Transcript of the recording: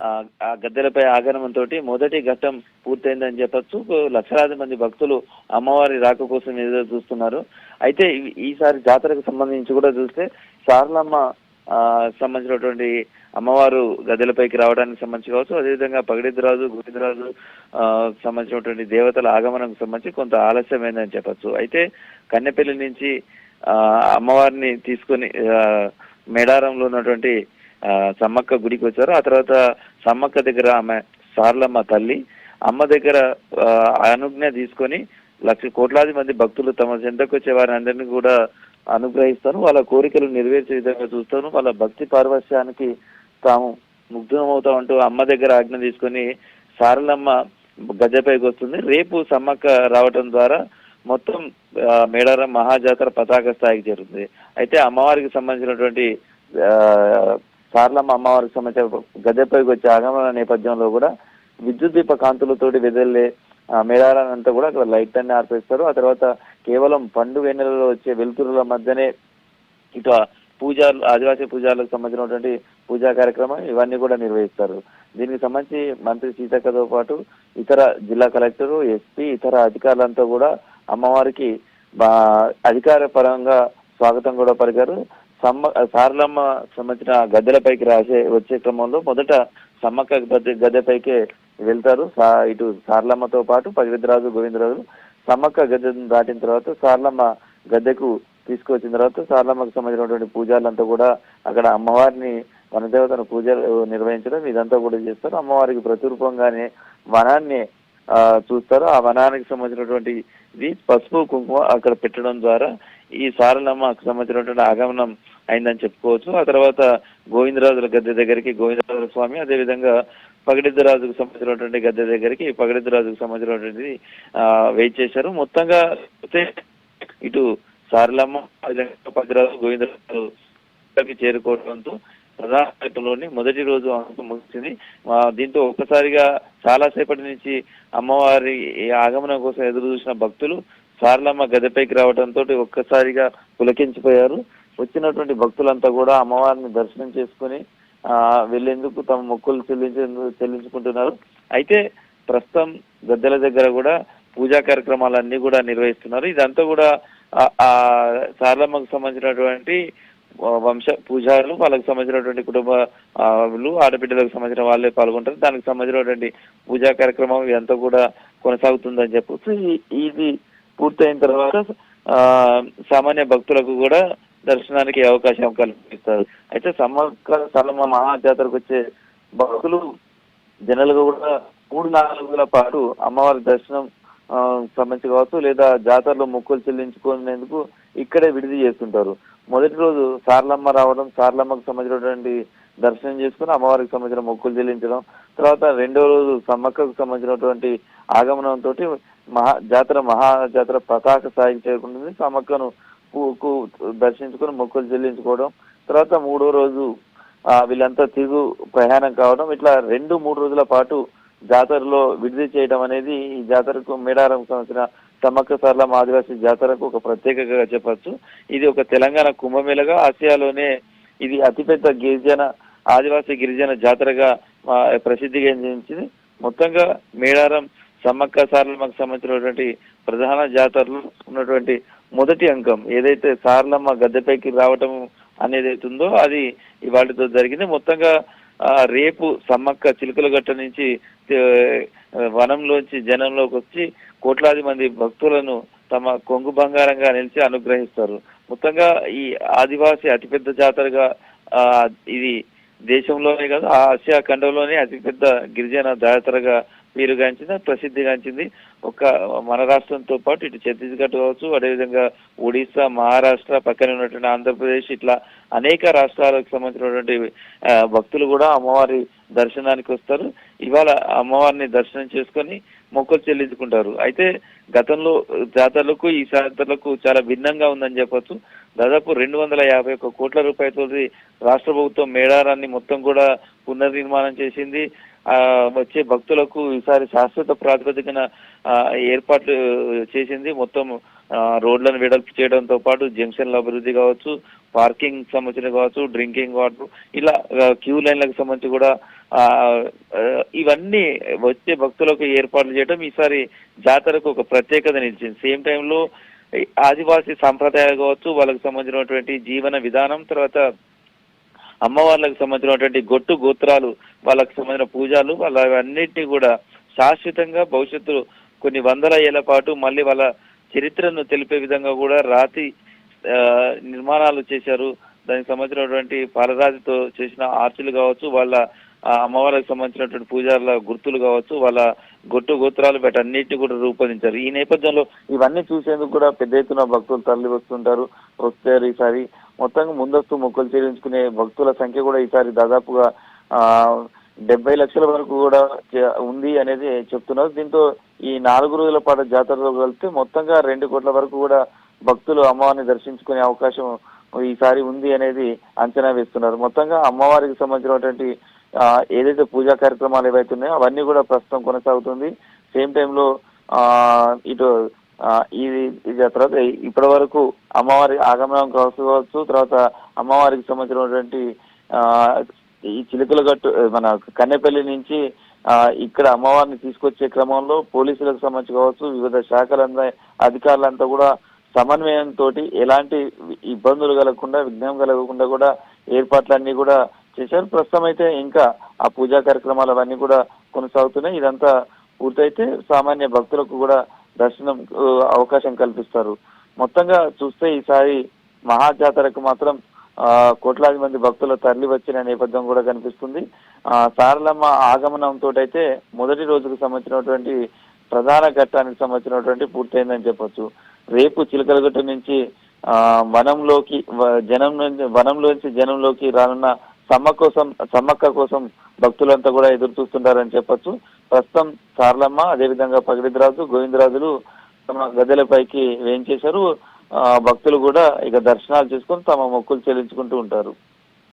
ఆ గద్దెలపై ఆగమనంతో మొదటి ఘట్టం పూర్తయిందని చెప్పొచ్చు. లక్షలాది మంది భక్తులు అమ్మవారి రాక కోసం ఎదురు చూస్తున్నారు. అయితే ఈసారి జాతరకు సంబంధించి కూడా చూస్తే సారలమ్మ సంబంధించినటువంటి అమ్మవారు గద్దెలపైకి రావడానికి సంబంధించి కావచ్చు, అదేవిధంగా పగడిద్దరాజు గోవిందరాజు సంబంధించినటువంటి దేవతల ఆగమనం సంబంధించి కొంత ఆలస్యమైందని చెప్పొచ్చు. అయితే కన్నెపల్లి నుంచి అమ్మవారిని తీసుకొని మేడారంలో ఉన్నటువంటి సమ్మక్క గుడికి వచ్చారు. ఆ తర్వాత సమ్మక్క దగ్గర ఆమె సారలమ్మ తల్లి అమ్మ దగ్గర అనుజ్ఞ తీసుకొని కోట్లాది మంది భక్తులు తమ చెంతకు వచ్చే వారిని అందరినీ కూడా అనుగ్రహిస్తాను, వాళ్ళ కోరికలు నెరవేర్చే విధంగా చూస్తాను, వాళ్ళ భక్తి పార్వశ్యానికి తాము ముగ్ధమవుతామంటూ అమ్మ దగ్గర ఆజ్ఞ తీసుకొని సారలమ్మ గద్దెపైకి వస్తుంది. రేపు సమ్మక్క రావటం ద్వారా మొత్తం మేడారం మహాజాతర పతాక స్థాయికి చేరుతుంది. అయితే అమ్మవారికి సంబంధించినటువంటి సారలమ్మ అమ్మవారికి సంబంధించిన గద్దెపైకి వచ్చే ఆగమన నేపథ్యంలో కూడా విద్యుత్ దీప కాంతులతోటి వెదల్లే మేడారాన్ని అంతా కూడా అక్కడ లైట్ అన్ని ఆర్పేస్తారు. ఆ తర్వాత కేవలం పండు వెన్నెలలో వచ్చే వెలుతురుల మధ్యనే ఇటు పూజలు ఆదివాసీ పూజలకు సంబంధించినటువంటి పూజా కార్యక్రమం ఇవన్నీ కూడా నిర్వహిస్తారు. దీనికి సంబంధించి మంత్రి సీతక్కతో పాటు ఇతర జిల్లా కలెక్టరు, ఎస్పీ, ఇతర అధికారులంతా కూడా అమ్మవారికి అధికార పరంగా స్వాగతం కూడా పలికారు. సారలమ్మ సంబంధించిన గద్దెలపైకి వచ్చే క్రమంలో మొదట సమ్మక్క గద్దెపైకే వెళ్తారు. ఇటు సారలమ్మతో పాటు పగిడిద్దరాజు గోవిందరాజు సమ్మక్క గద్దెను దాటిన తర్వాత సారలమ్మ గద్దెకు తీసుకొచ్చిన తర్వాత సారలమ్మకు సంబంధించినటువంటి పూజలంతా కూడా అక్కడ అమ్మవారిని వనదేవతను పూజలు నిర్వహించడం ఇదంతా కూడా చేస్తారు. అమ్మవారికి ప్రతిరూపంగానే వనాన్ని చూస్తారు. ఆ వనానికి సంబంధించినటువంటి ఇది పసుపు కుంకుమ అక్కడ పెట్టడం ద్వారా ఈ సారలమ్మకు సంబంధించినటువంటి ఆగమనం అయిందని చెప్పుకోవచ్చు. ఆ తర్వాత గోవిందరాజుల గద్దె దగ్గరికి గోవిందరాజుల స్వామి, అదేవిధంగా పగడిద్దరాజుకు సంబంధించినటువంటి గద్దె దగ్గరికి పగడిద్దరాజుకు సంబంధించినటువంటి వెయిట్ చేశారు. మొత్తంగా ఇటు సారలమ్మ పగడిరాజు గోవిందరాజు చేరుకోవడంతో ప్రధానలోని మొదటి రోజు ముగిసింది. దీంతో ఒక్కసారిగా చాలా సేపటి నుంచి అమ్మవారి ఆగమనం కోసం ఎదురు చూసిన భక్తులు సారలమ్మ గద్దెపైకి రావడంతో ఒక్కసారిగా పులకించిపోయారు. వచ్చినటువంటి భక్తులంతా కూడా అమ్మవారిని దర్శనం చేసుకుని వెళ్లేందుకు తమ మొక్కులు చెల్లించుకుంటున్నారు. అయితే ప్రస్తుతం గద్దెల దగ్గర కూడా పూజా కార్యక్రమాలన్నీ కూడా నిర్వహిస్తున్నారు. ఇదంతా కూడా సారలమ్మకు సంబంధించినటువంటి వంశ పూజారులు, వాళ్ళకి సంబంధించినటువంటి కుటుంబాలు, ఆడబిడ్డలకు సంబంధించిన వాళ్ళే పాల్గొంటారు. దానికి సంబంధించినటువంటి పూజా కార్యక్రమం ఇదంతా కూడా కొనసాగుతుందని చెప్పొచ్చు. ఇది పూర్తయిన తర్వాత సామాన్య భక్తులకు కూడా దర్శనానికి అవకాశం కల్పిస్తారు. అయితే సారలమ్మ మహాజాతరకు వచ్చే భక్తులు జనరల్గా కూడా 3-4 రోజుల పాటు అమ్మవారి దర్శనం సంబంధించి కావచ్చు, లేదా జాతరలో మొక్కులు చెల్లించుకునేందుకు ఇక్కడే విడిది చేస్తుంటారు. మొదటి రోజు సారలమ్మ రావడం, సారలమ్మకు సంబంధించినటువంటి దర్శనం చేసుకుని అమ్మవారికి సంబంధించిన మొక్కులు చెల్లించడం, తర్వాత రెండో రోజు సమ్మక్కకు సంబంధించినటువంటి ఆగమనంతో మహాజాతర పతాక స్థాయికి చేరుకుంటుంది. సమ్మక్కను దర్శించుకుని మొక్కులు చెల్లించుకోవడం, తర్వాత మూడో రోజు వీళ్ళంతా తిరుగు ప్రయాణం కావడం, ఇట్లా 2-3 రోజుల పాటు జాతరలో విడిది చేయడం అనేది ఈ జాతరకు మేడారం సంవత్సరం సమ్మక్క సారలమ్మ ఆదివాసీ జాతరకు ఒక ప్రత్యేకగా చెప్పచ్చు. ఇది ఒక తెలంగాణ కుంభమేళగా ఆసియాలోనే ఇది అతిపెద్ద ఆదివాసీ గిరిజన జాతరగా ప్రసిద్ధి గందించింది. మొత్తంగా మేడారం సమ్మక్క సారలమ్మకు సంబంధించినటువంటి ప్రధాన జాతరలో ఉన్నటువంటి మొదటి అంకం ఏదైతే సారలమ్మ గద్దెపైకి రావటం అనేది అవుతుందో అది ఇవాళతో జరిగింది. మొత్తంగా రేపు సమ్మక్క చిలుకలగట్ట నుంచి వనంలోంచి జనంలోకి వచ్చి కోట్లాది మంది భక్తులను తమ కొంగు బంగారంగా నిలిచి అనుగ్రహిస్తారు. మొత్తంగా ఈ ఆదివాసీ అతిపెద్ద జాతరగా ఇది దేశంలోనే కాదు ఆసియా ఖండంలోనే అతిపెద్ద గిరిజన జాతరగా పేరుగాంచింది, ప్రసిద్ధిగాంచింది. మన రాష్ట్రంతో పాటు ఇటు ఛత్తీస్గఢ్ కావచ్చు, అదేవిధంగా ఒడిశా, మహారాష్ట్ర, పక్కనే ఉన్నటువంటి ఆంధ్రప్రదేశ్, ఇట్లా అనేక రాష్ట్రాలకు సంబంధించినటువంటి భక్తులు కూడా అమ్మవారి దర్శనానికి వస్తారు. ఇవాళ అమ్మవారిని దర్శనం చేసుకొని మొక్కులు చెల్లించుకుంటారు. అయితే గతంలో జాతరలకు ఈ జాతరలకు చాలా భిన్నంగా ఉందని చెప్పొచ్చు. దాదాపు 251 కోట్ల రూపాయలతో రాష్ట్ర ప్రభుత్వం మేడారాన్ని మొత్తం కూడా పునర్నిర్మాణం చేసింది. వచ్చే భక్తులకు ఈసారి శాశ్వత ప్రాతిపదికన ఏర్పాట్లు చేసింది. మొత్తం రోడ్లను వెడల్పు చేయడంతో పాటు జంక్షన్ల అభివృద్ధి కావచ్చు, పార్కింగ్ సంబంధించిన కావచ్చు, డ్రింకింగ్ వాటర్, ఇలా క్యూ లైన్లకు సంబంధించి కూడా ఆ ఆ, ఇవన్నీ వచ్చే భక్తులకు ఏర్పాట్లు చేయడం ఈసారి జాతరకు ఒక ప్రత్యేకత నిలిచింది. సేమ్ టైంలో ఆదివాసీ సాంప్రదాయాలు కావచ్చు, వాళ్ళకి సంబంధించినటువంటి జీవన విధానం, తర్వాత అమ్మవార్లకు సంబంధించినటువంటి గొట్టు గోత్రాలు, వాళ్ళకు సంబంధించిన పూజలు, వాళ్ళ అన్నిటినీ కూడా శాశ్వతంగా భవిష్యత్తులో కొన్ని వందల ఏళ్ల పాటు మళ్ళీ వాళ్ళ చరిత్రను తెలిపే విధంగా కూడా రాతి ఆ, నిర్మాణాలు చేశారు. దానికి సంబంధించినటువంటి పాలరాతితో చేసిన ఆర్చులు కావచ్చు, వాళ్ళ అమ్మవారికి సంబంధించినటువంటి పూజల గుర్తులు కావచ్చు, వాళ్ళ గొట్టు గోత్రాలు అన్నిటిని కూడా రూపొందించారు. ఈ నేపథ్యంలో ఇవన్నీ చూసేందుకు కూడా పెద్ద ఎత్తున భక్తులు తరలి వస్తుంటారు, వస్తారు. ఈసారి మొత్తంగా ముందస్తు మొక్కులు చెల్లించుకునే భక్తుల సంఖ్య కూడా ఈసారి దాదాపుగా ఆ 70 లక్షల వరకు కూడా ఉంది అనేది చెప్తున్నారు. దీంతో ఈ 4 రోజుల పాటు జాతరలో కలిపితే మొత్తంగా 2 కోట్ల వరకు కూడా భక్తులు అమ్మవారిని దర్శించుకునే అవకాశం ఈసారి ఉంది అనేది అంచనా వేస్తున్నారు. మొత్తంగా అమ్మవారికి సంబంధించినటువంటి ఏదైతే పూజా కార్యక్రమాలు ఏవైతే ఉన్నాయో అవన్నీ కూడా ప్రస్తుతం కొనసాగుతుంది. సేమ్ టైంలో ఇటు ఇది తర్వాత ఇప్పటి వరకు అమ్మవారి ఆగమనం కావచ్చు, తర్వాత అమ్మవారికి సంబంధించినటువంటి ఆ ఈ చిలుకల గట్టు మన కన్నెపల్లి నుంచి ఇక్కడ అమ్మవారిని తీసుకొచ్చే క్రమంలో పోలీసులకు సంబంధించి కావచ్చు, వివిధ శాఖలంతా అధికారులంతా కూడా సమన్వయంతో ఎలాంటి ఇబ్బందులు కలగకుండా, విఘ్నం కలగకుండా కూడా ఏర్పాట్లన్నీ కూడా చేశారు. ప్రస్తుతం అయితే ఇంకా ఆ పూజా కార్యక్రమాలు అవన్నీ కూడా కొనసాగుతున్నాయి. ఇదంతా పూర్తయితే సామాన్య భక్తులకు కూడా దర్శనం అవకాశం కల్పిస్తారు. మొత్తంగా చూస్తే ఈసారి మహాజాతరకు మాత్రం కోట్లాది మంది భక్తులు తరలి వచ్చిన నేపథ్యం కూడా కనిపిస్తుంది. సారలమ్మ ఆగమనంతో అయితే మొదటి రోజుకు సంబంధించినటువంటి ప్రధాన ఘట్టానికి సంబంధించినటువంటి పూర్తయిందని చెప్పొచ్చు. రేపు చిలకలగట్టు నుంచి వనంలోంచి జనంలోకి రానున్న సమ్మక్క కోసం భక్తులంతా కూడా ఎదురు చూస్తుంటారని చెప్పొచ్చు. ప్రస్తుతం సారలమ్మ, అదేవిధంగా పగిడిద్రాజు, గోవిందరాజులు తమ గద్దెలపైకి వేయించేశారు. భక్తులు కూడా ఇక దర్శనాలు చేసుకొని తమ మొక్కులు చెల్లించుకుంటూ ఉంటారు.